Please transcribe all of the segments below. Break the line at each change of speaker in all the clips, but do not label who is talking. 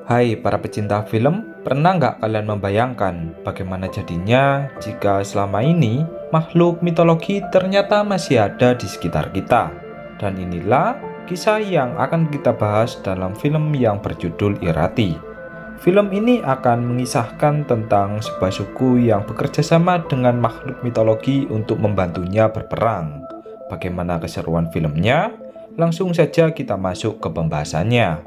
Hai para pecinta film, pernah nggak kalian membayangkan bagaimana jadinya jika selama ini makhluk mitologi ternyata masih ada di sekitar kita? Dan inilah kisah yang akan kita bahas dalam film yang berjudul Irati. Film ini akan mengisahkan tentang sebuah suku yang bekerja sama dengan makhluk mitologi untuk membantunya berperang. Bagaimana keseruan filmnya? Langsung saja kita masuk ke pembahasannya.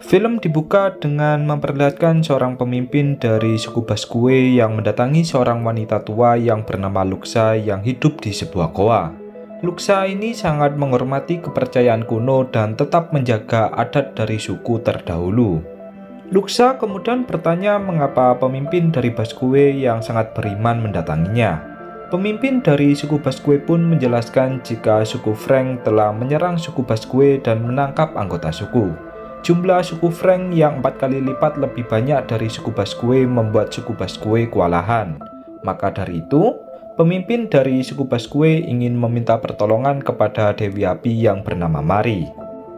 Film dibuka dengan memperlihatkan seorang pemimpin dari suku Basque yang mendatangi seorang wanita tua yang bernama Luxa yang hidup di sebuah goa. Luxa ini sangat menghormati kepercayaan kuno dan tetap menjaga adat dari suku terdahulu. Luxa kemudian bertanya mengapa pemimpin dari Basque yang sangat beriman mendatanginya. Pemimpin dari suku Basque pun menjelaskan jika suku Frank telah menyerang suku Basque dan menangkap anggota suku. Jumlah suku Frank yang 4 kali lipat lebih banyak dari suku Basque membuat suku Basque kewalahan. Maka dari itu, pemimpin dari suku Basque ingin meminta pertolongan kepada Dewi Api yang bernama Mari.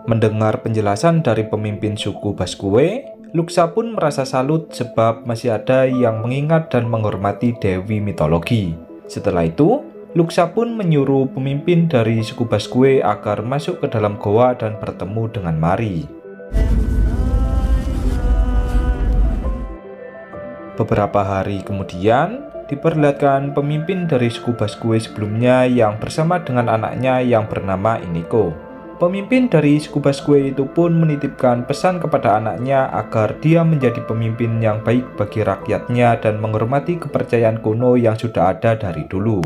Mendengar penjelasan dari pemimpin suku Basque, Luxa pun merasa salut sebab masih ada yang mengingat dan menghormati dewi mitologi. Setelah itu, Luxa pun menyuruh pemimpin dari suku Basque agar masuk ke dalam goa dan bertemu dengan Mari. Beberapa hari kemudian, diperlihatkan pemimpin dari suku Basque sebelumnya yang bersama dengan anaknya yang bernama Ineko. Pemimpin dari suku Basque itu pun menitipkan pesan kepada anaknya agar dia menjadi pemimpin yang baik bagi rakyatnya dan menghormati kepercayaan kuno yang sudah ada dari dulu.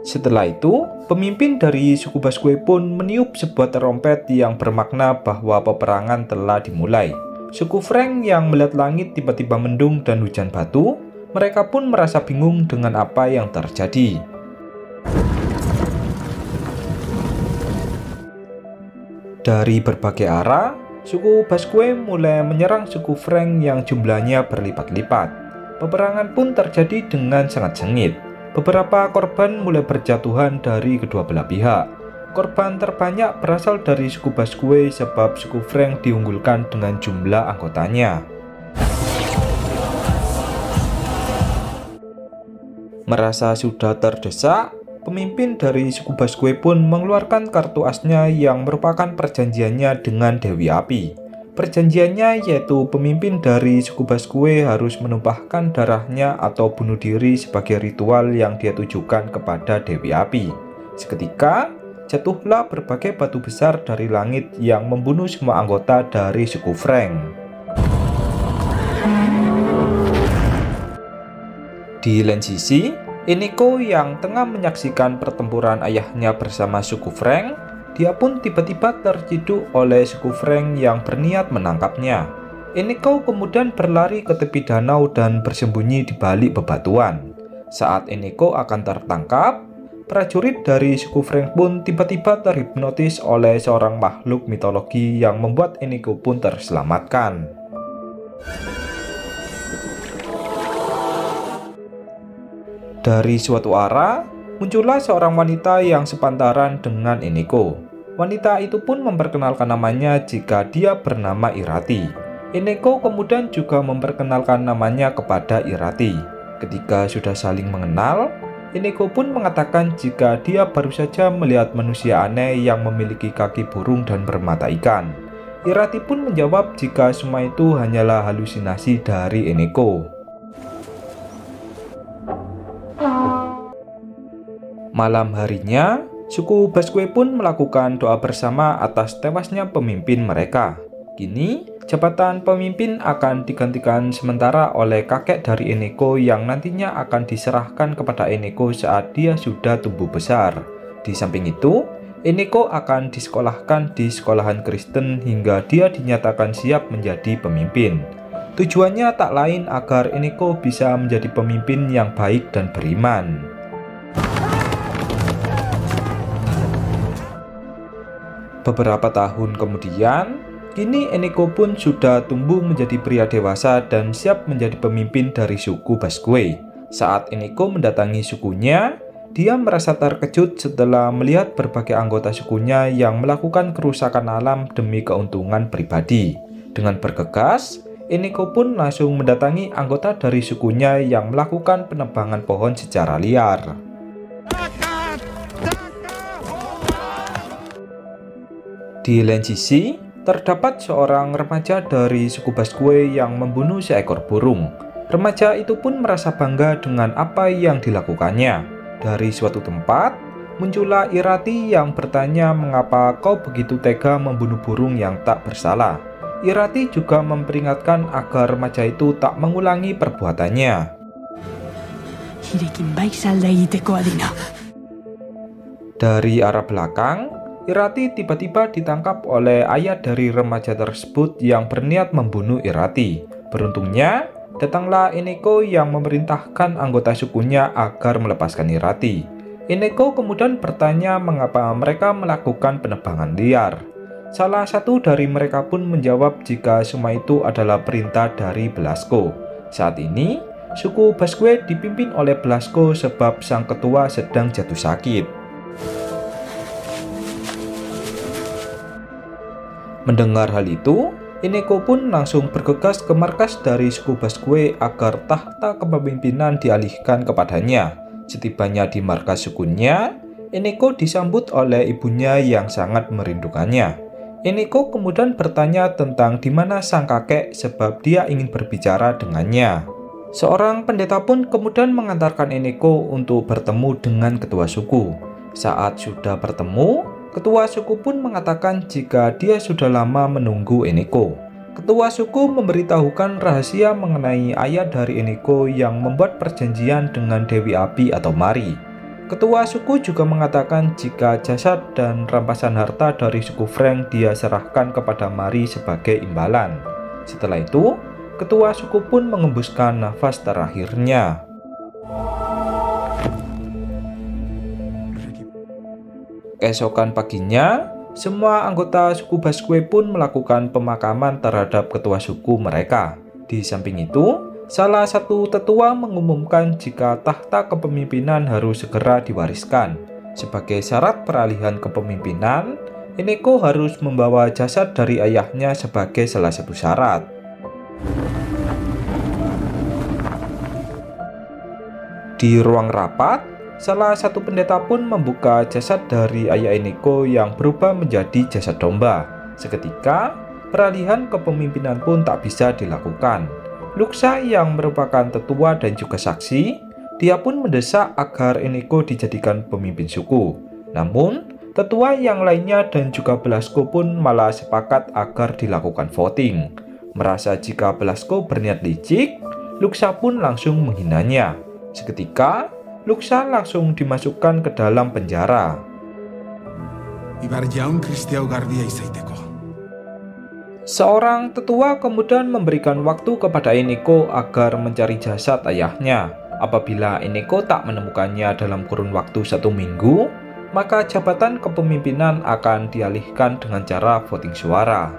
Setelah itu, pemimpin dari suku Basque pun meniup sebuah trompet yang bermakna bahwa peperangan telah dimulai. Suku Frank yang melihat langit tiba-tiba mendung dan hujan batu, mereka pun merasa bingung dengan apa yang terjadi. Dari berbagai arah, suku Basque mulai menyerang suku Frank yang jumlahnya berlipat-lipat. Peperangan pun terjadi dengan sangat sengit. Beberapa korban mulai berjatuhan dari kedua belah pihak. Korban terbanyak berasal dari suku Basque sebab suku Frank diunggulkan dengan jumlah anggotanya. Merasa sudah terdesak, pemimpin dari suku Basque pun mengeluarkan kartu asnya yang merupakan perjanjiannya dengan Dewi Api. Perjanjiannya yaitu pemimpin dari suku Basque harus menumpahkan darahnya atau bunuh diri sebagai ritual yang dia tujukan kepada Dewi Api. Seketika, jatuhlah berbagai batu besar dari langit yang membunuh semua anggota dari suku Frank. Di lain sisi, Ineko yang tengah menyaksikan pertempuran ayahnya bersama suku Frank, dia pun tiba-tiba terciduk oleh suku Frank yang berniat menangkapnya. Ineko kemudian berlari ke tepi danau dan bersembunyi di balik bebatuan. Saat Ineko akan tertangkap, prajurit dari suku Frank pun tiba-tiba terhipnotis oleh seorang makhluk mitologi yang membuat Ineko pun terselamatkan. Dari suatu arah, muncullah seorang wanita yang sepantaran dengan Ineko. Wanita itu pun memperkenalkan namanya jika dia bernama Irati. Ineko kemudian juga memperkenalkan namanya kepada Irati. Ketika sudah saling mengenal, Ineko pun mengatakan jika dia baru saja melihat manusia aneh yang memiliki kaki burung dan bermata ikan. Irati pun menjawab jika semua itu hanyalah halusinasi dari Ineko. Malam harinya, suku Basque pun melakukan doa bersama atas tewasnya pemimpin mereka. Kini, jabatan pemimpin akan digantikan sementara oleh kakek dari Eneko yang nantinya akan diserahkan kepada Eneko saat dia sudah tumbuh besar. Di samping itu, Eneko akan disekolahkan di sekolahan Kristen hingga dia dinyatakan siap menjadi pemimpin. Tujuannya tak lain agar Eneko bisa menjadi pemimpin yang baik dan beriman. Beberapa tahun kemudian, kini Eneko pun sudah tumbuh menjadi pria dewasa dan siap menjadi pemimpin dari suku Basque. Saat Eneko mendatangi sukunya, dia merasa terkejut setelah melihat berbagai anggota sukunya yang melakukan kerusakan alam demi keuntungan pribadi. Dengan bergegas, Eneko pun langsung mendatangi anggota dari sukunya yang melakukan penebangan pohon secara liar. Di lain sisi, terdapat seorang remaja dari suku Basque yang membunuh seekor burung. Remaja itu pun merasa bangga dengan apa yang dilakukannya. Dari suatu tempat, muncullah Irati yang bertanya mengapa kau begitu tega membunuh burung yang tak bersalah. Irati juga memperingatkan agar remaja itu tak mengulangi perbuatannya. Dari arah belakang, Irati tiba-tiba ditangkap oleh ayah dari remaja tersebut yang berniat membunuh Irati. Beruntungnya, datanglah Eneko yang memerintahkan anggota sukunya agar melepaskan Irati. Eneko kemudian bertanya mengapa mereka melakukan penebangan liar. Salah satu dari mereka pun menjawab jika semua itu adalah perintah dari Belasco. Saat ini, suku Basque dipimpin oleh Belasco sebab sang ketua sedang jatuh sakit. Mendengar hal itu, Eneko pun langsung bergegas ke markas dari suku Basque agar tahta kepemimpinan dialihkan kepadanya. Setibanya di markas sukunya, Eneko disambut oleh ibunya yang sangat merindukannya. Eneko kemudian bertanya tentang di mana sang kakek sebab dia ingin berbicara dengannya. Seorang pendeta pun kemudian mengantarkan Eneko untuk bertemu dengan ketua suku. Saat sudah bertemu, ketua suku pun mengatakan jika dia sudah lama menunggu Eneko. Ketua suku memberitahukan rahasia mengenai ayah dari Eneko yang membuat perjanjian dengan Dewi Api atau Mari. Ketua suku juga mengatakan jika jasad dan rampasan harta dari suku Frank dia serahkan kepada Mari sebagai imbalan. Setelah itu, ketua suku pun mengembuskan nafas terakhirnya. Keesokan paginya, semua anggota suku Basque pun melakukan pemakaman terhadap ketua suku mereka. Di samping itu, salah satu tetua mengumumkan jika tahta kepemimpinan harus segera diwariskan. Sebagai syarat peralihan kepemimpinan, Eneko harus membawa jasad dari ayahnya sebagai salah satu syarat. Di ruang rapat, salah satu pendeta pun membuka jasad dari ayah Eneko yang berubah menjadi jasad domba. Seketika, peralihan kepemimpinan pun tak bisa dilakukan. Luxa yang merupakan tetua dan juga saksi, dia pun mendesak agar Eneko dijadikan pemimpin suku. Namun, tetua yang lainnya dan juga Belasco pun malah sepakat agar dilakukan voting. Merasa jika Belasco berniat licik, Luxa pun langsung menghinanya. Seketika, Luxa langsung dimasukkan ke dalam penjara. Seorang tetua kemudian memberikan waktu kepada Eneko agar mencari jasad ayahnya. Apabila Eneko tak menemukannya dalam kurun waktu 1 minggu, maka jabatan kepemimpinan akan dialihkan dengan cara voting suara.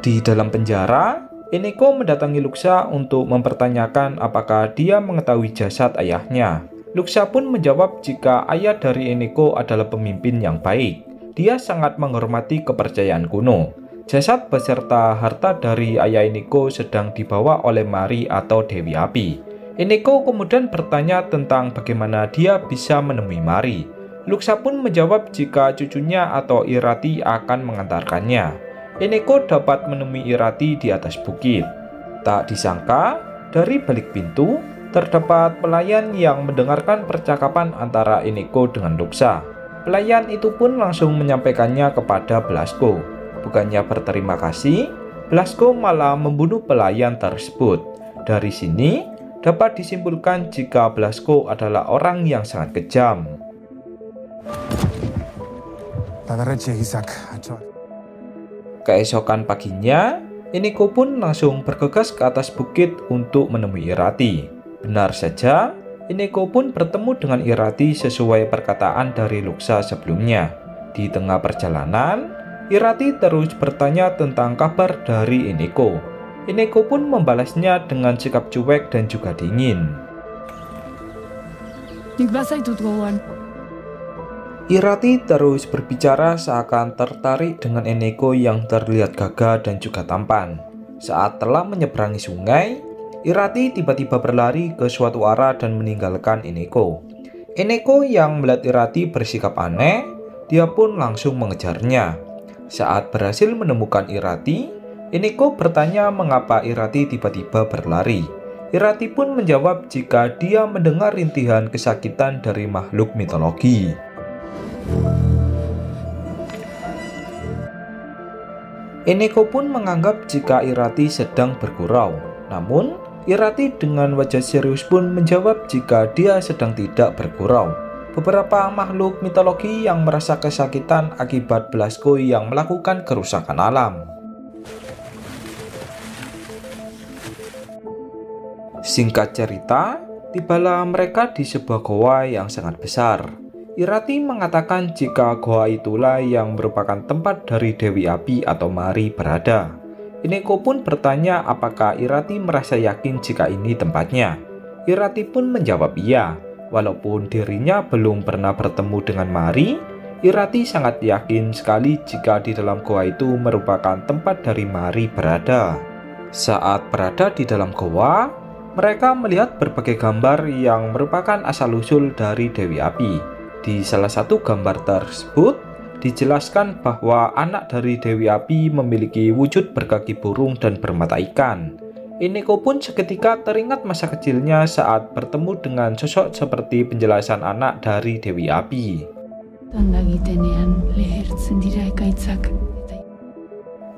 Di dalam penjara, Eneko mendatangi Luxa untuk mempertanyakan apakah dia mengetahui jasad ayahnya. Luxa pun menjawab jika ayah dari Eneko adalah pemimpin yang baik. Dia sangat menghormati kepercayaan kuno. Jasad beserta harta dari ayah Eneko sedang dibawa oleh Mari atau Dewi Api. Eneko kemudian bertanya tentang bagaimana dia bisa menemui Mari. Luxa pun menjawab jika cucunya atau Irati akan mengantarkannya. Eneko dapat menemui Irati di atas bukit. Tak disangka, dari balik pintu, terdapat pelayan yang mendengarkan percakapan antara Eneko dengan Luxa. Pelayan itu pun langsung menyampaikannya kepada Blasco. Bukannya berterima kasih, Blasco malah membunuh pelayan tersebut. Dari sini dapat disimpulkan jika Blasco adalah orang yang sangat kejam. Keesokan paginya, Eneko pun langsung bergegas ke atas bukit untuk menemui Irati. Benar saja, Eneko pun bertemu dengan Irati sesuai perkataan dari Luxa sebelumnya. Di tengah perjalanan, Irati terus bertanya tentang kabar dari Eneko. Eneko pun membalasnya dengan sikap cuek dan juga dingin. Irati terus berbicara seakan tertarik dengan Eneko yang terlihat gagah dan juga tampan. Saat telah menyeberangi sungai, Irati tiba-tiba berlari ke suatu arah dan meninggalkan Eneko. Eneko yang melihat Irati bersikap aneh, dia pun langsung mengejarnya. Saat berhasil menemukan Irati, Eneko bertanya mengapa Irati tiba-tiba berlari. Irati pun menjawab jika dia mendengar rintihan kesakitan dari makhluk mitologi. Eneko pun menganggap jika Irati sedang bergurau. Namun, Irati dengan wajah serius pun menjawab jika dia sedang tidak bergurau. Beberapa makhluk mitologi yang merasa kesakitan akibat Blasco yang melakukan kerusakan alam. Singkat cerita, tibalah mereka di sebuah goa yang sangat besar. Irati mengatakan jika goa itulah yang merupakan tempat dari Dewi Api atau Mari berada. Eneko pun bertanya apakah Irati merasa yakin jika ini tempatnya. Irati pun menjawab iya. Walaupun dirinya belum pernah bertemu dengan Mari, Irati sangat yakin sekali jika di dalam goa itu merupakan tempat dari Mari berada. Saat berada di dalam goa, mereka melihat berbagai gambar yang merupakan asal-usul dari Dewi Api. Di salah satu gambar tersebut, dijelaskan bahwa anak dari Dewi Api memiliki wujud berkaki burung dan bermata ikan. Eneko pun seketika teringat masa kecilnya saat bertemu dengan sosok seperti penjelasan anak dari Dewi Api.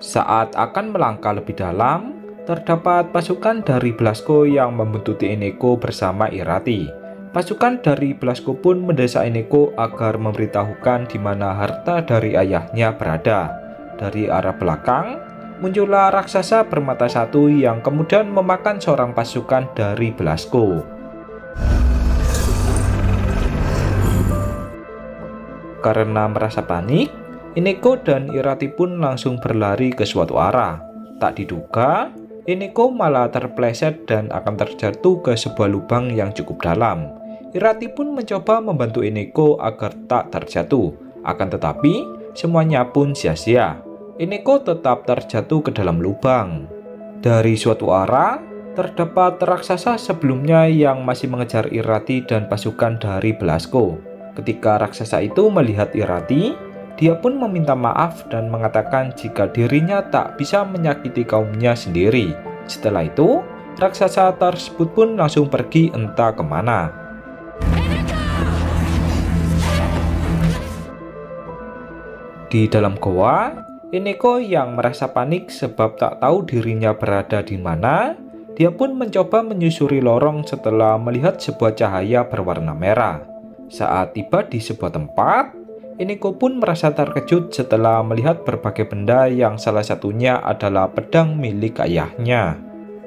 Saat akan melangkah lebih dalam, terdapat pasukan dari Blasco yang membuntuti Eneko bersama Irati. Pasukan dari Blasco pun mendesak Eneko agar memberitahukan di mana harta dari ayahnya berada. Dari arah belakang, muncullah raksasa bermata satu yang kemudian memakan seorang pasukan dari Blasco. Karena merasa panik, Eneko dan Irati pun langsung berlari ke suatu arah. Tak diduga, Eneko malah terpleset dan akan terjatuh ke sebuah lubang yang cukup dalam. Irati pun mencoba membantu Eneko agar tak terjatuh. Akan tetapi, semuanya pun sia-sia. Eneko tetap terjatuh ke dalam lubang. Dari suatu arah, terdapat raksasa sebelumnya yang masih mengejar Irati dan pasukan dari Blasco. Ketika raksasa itu melihat Irati, dia pun meminta maaf dan mengatakan jika dirinya tak bisa menyakiti kaumnya sendiri. Setelah itu, raksasa tersebut pun langsung pergi entah kemana. Di dalam goa, Eneko yang merasa panik sebab tak tahu dirinya berada di mana, dia pun mencoba menyusuri lorong setelah melihat sebuah cahaya berwarna merah. Saat tiba di sebuah tempat, Eneko pun merasa terkejut setelah melihat berbagai benda yang salah satunya adalah pedang milik ayahnya.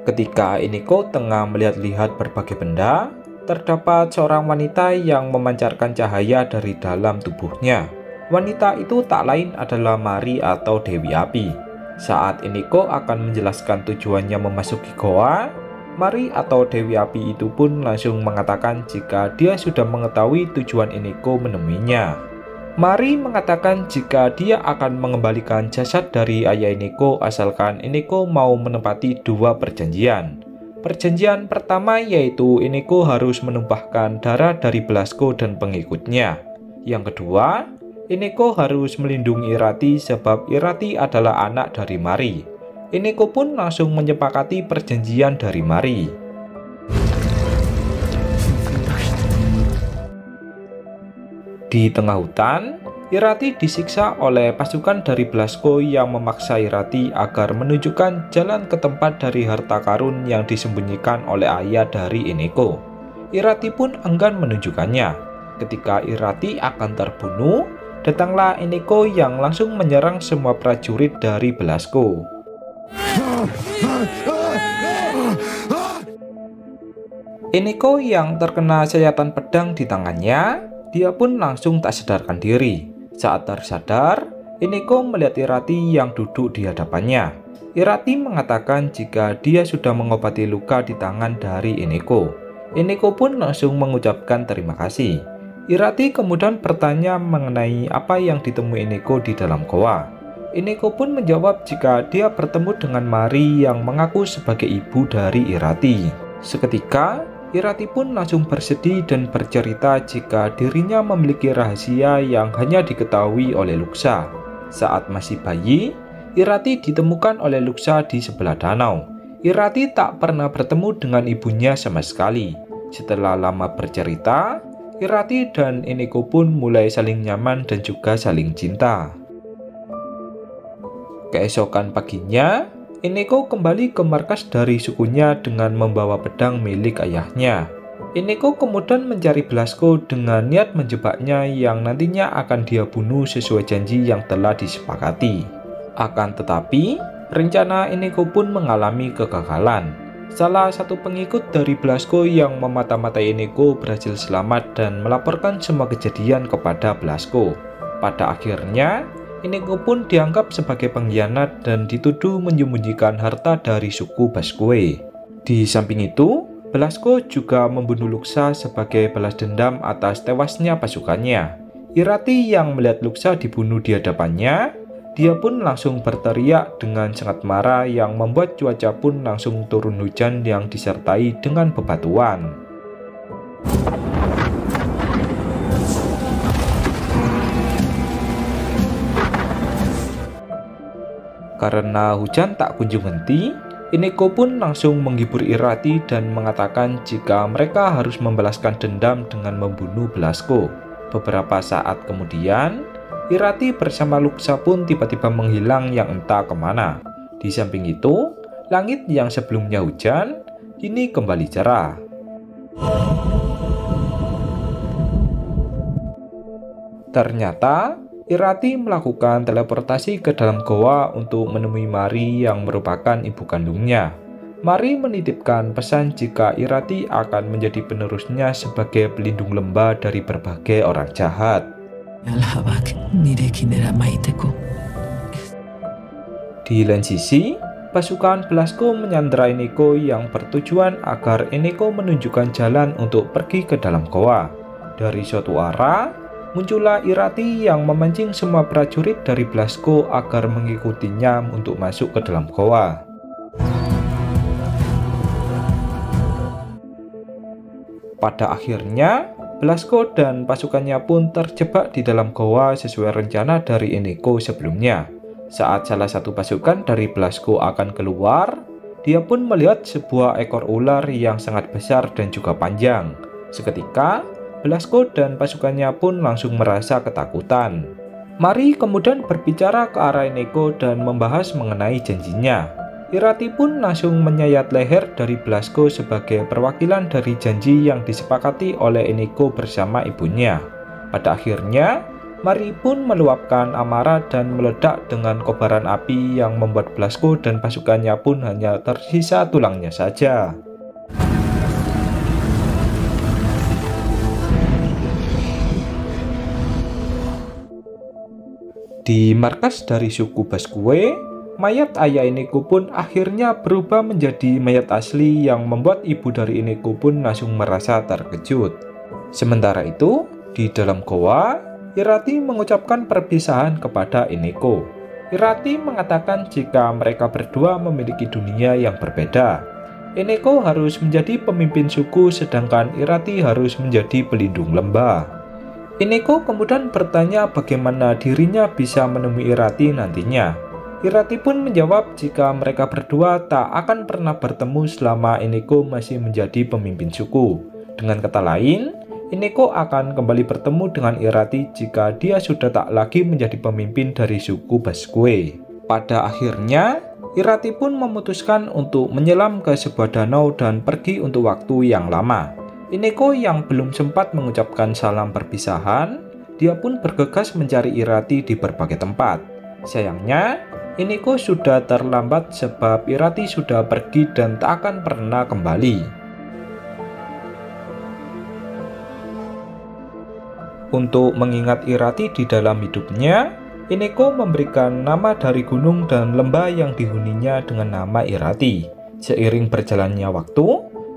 Ketika Eneko tengah melihat-lihat berbagai benda, terdapat seorang wanita yang memancarkan cahaya dari dalam tubuhnya. Wanita itu tak lain adalah Mari atau Dewi Api. Saat Eneko akan menjelaskan tujuannya memasuki goa, Mari atau Dewi Api itu pun langsung mengatakan jika dia sudah mengetahui tujuan Eneko menemuinya. Mari mengatakan jika dia akan mengembalikan jasad dari ayah Eneko asalkan Eneko mau menepati dua perjanjian. Perjanjian pertama yaitu Eneko harus menumpahkan darah dari Blasco dan pengikutnya. Yang kedua, Eneko harus melindungi Irati sebab Irati adalah anak dari Mari. Eneko pun langsung menyepakati perjanjian dari Mari. Di tengah hutan, Irati disiksa oleh pasukan dari Belasco yang memaksa Irati agar menunjukkan jalan ke tempat dari harta karun yang disembunyikan oleh ayah dari Eneko. Irati pun enggan menunjukkannya. Ketika Irati akan terbunuh, datanglah Eneko yang langsung menyerang semua prajurit dari Belasco. Eneko yang terkena sayatan pedang di tangannya, dia pun langsung tak sadarkan diri. Saat tersadar, Eneko melihat Irati yang duduk di hadapannya. Irati mengatakan jika dia sudah mengobati luka di tangan dari Eneko. Eneko pun langsung mengucapkan terima kasih. Irati kemudian bertanya mengenai apa yang ditemui Eneko di dalam goa. Eneko pun menjawab jika dia bertemu dengan Mari yang mengaku sebagai ibu dari Irati. Seketika, Irati pun langsung bersedih dan bercerita jika dirinya memiliki rahasia yang hanya diketahui oleh Luxa. Saat masih bayi, Irati ditemukan oleh Luxa di sebelah danau. Irati tak pernah bertemu dengan ibunya sama sekali. Setelah lama bercerita, Irati dan Eneko pun mulai saling nyaman dan juga saling cinta. Keesokan paginya, Eneko kembali ke markas dari sukunya dengan membawa pedang milik ayahnya. Eneko kemudian mencari Belasco dengan niat menjebaknya yang nantinya akan dia bunuh sesuai janji yang telah disepakati. Akan tetapi, rencana Eneko pun mengalami kegagalan. Salah satu pengikut dari Belasco yang memata-matai Eneko berhasil selamat dan melaporkan semua kejadian kepada Belasco. Pada akhirnya, Eneko pun dianggap sebagai pengkhianat dan dituduh menyembunyikan harta dari suku Basque. Di samping itu, Belasco juga membunuh Luxa sebagai balas dendam atas tewasnya pasukannya. Irati yang melihat Luxa dibunuh di hadapannya, dia pun langsung berteriak dengan sangat marah yang membuat cuaca pun langsung turun hujan yang disertai dengan bebatuan. Karena hujan tak kunjung henti, Eneko pun langsung menghibur Irati dan mengatakan jika mereka harus membalaskan dendam dengan membunuh Belasco. Beberapa saat kemudian, Irati bersama Luxa pun tiba-tiba menghilang yang entah kemana. Di samping itu, langit yang sebelumnya hujan, kini kembali cerah. Ternyata, Irati melakukan teleportasi ke dalam goa untuk menemui Mari yang merupakan ibu kandungnya. Mari menitipkan pesan jika Irati akan menjadi penerusnya sebagai pelindung lembah dari berbagai orang jahat. Di lain sisi, pasukan Belasco menyandera Eneko yang bertujuan agar Eneko menunjukkan jalan untuk pergi ke dalam goa. Dari suatu arah, muncullah Irati yang memancing semua prajurit dari Belasco agar mengikutinya untuk masuk ke dalam goa. Pada akhirnya, Belasco dan pasukannya pun terjebak di dalam goa sesuai rencana dari Eneko sebelumnya. Saat salah satu pasukan dari Belasco akan keluar, dia pun melihat sebuah ekor ular yang sangat besar dan juga panjang. Seketika, Belasco dan pasukannya pun langsung merasa ketakutan. Mari kemudian berbicara ke arah Eneko dan membahas mengenai janjinya. Irati pun langsung menyayat leher dari Belasco sebagai perwakilan dari janji yang disepakati oleh Eneko bersama ibunya. Pada akhirnya, Mari pun meluapkan amarah dan meledak dengan kobaran api yang membuat Belasco dan pasukannya pun hanya tersisa tulangnya saja. Di markas dari suku Basque, mayat ayah Eneko pun akhirnya berubah menjadi mayat asli yang membuat ibu dari Eneko pun langsung merasa terkejut. Sementara itu, di dalam goa, Irati mengucapkan perpisahan kepada Eneko. Irati mengatakan jika mereka berdua memiliki dunia yang berbeda. Eneko harus menjadi pemimpin suku sedangkan Irati harus menjadi pelindung lembah. Eneko kemudian bertanya bagaimana dirinya bisa menemui Irati nantinya. Irati pun menjawab jika mereka berdua tak akan pernah bertemu selama Eneko masih menjadi pemimpin suku. Dengan kata lain, Ineko akan kembali bertemu dengan Irati jika dia sudah tak lagi menjadi pemimpin dari suku Basque. Pada akhirnya, Irati pun memutuskan untuk menyelam ke sebuah danau dan pergi untuk waktu yang lama. Ineko yang belum sempat mengucapkan salam perpisahan, dia pun bergegas mencari Irati di berbagai tempat. Sayangnya, Ineko sudah terlambat sebab Irati sudah pergi dan tak akan pernah kembali. Untuk mengingat Irati di dalam hidupnya, Ineko memberikan nama dari gunung dan lembah yang dihuninya dengan nama Irati. Seiring berjalannya waktu,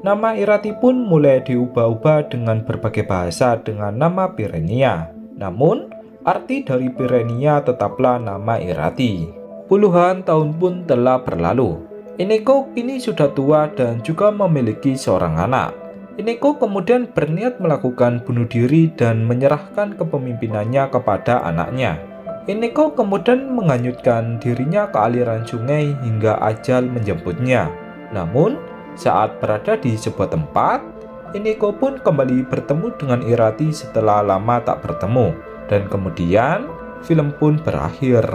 nama Irati pun mulai diubah-ubah dengan berbagai bahasa dengan nama Pirenia. Namun, arti dari Pirenia tetaplah nama Irati. Puluhan tahun pun telah berlalu. Ineko kini sudah tua dan juga memiliki seorang anak. Ineko kemudian berniat melakukan bunuh diri dan menyerahkan kepemimpinannya kepada anaknya. Ineko kemudian menghanyutkan dirinya ke aliran sungai hingga ajal menjemputnya. Namun, saat berada di sebuah tempat, Ineko pun kembali bertemu dengan Irati setelah lama tak bertemu. Dan kemudian, film pun berakhir.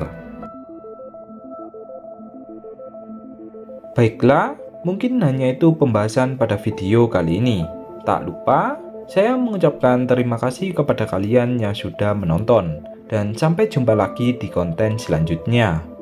Baiklah, mungkin hanya itu pembahasan pada video kali ini. Tak lupa, saya mengucapkan terima kasih kepada kalian yang sudah menonton. Dan sampai jumpa lagi di konten selanjutnya.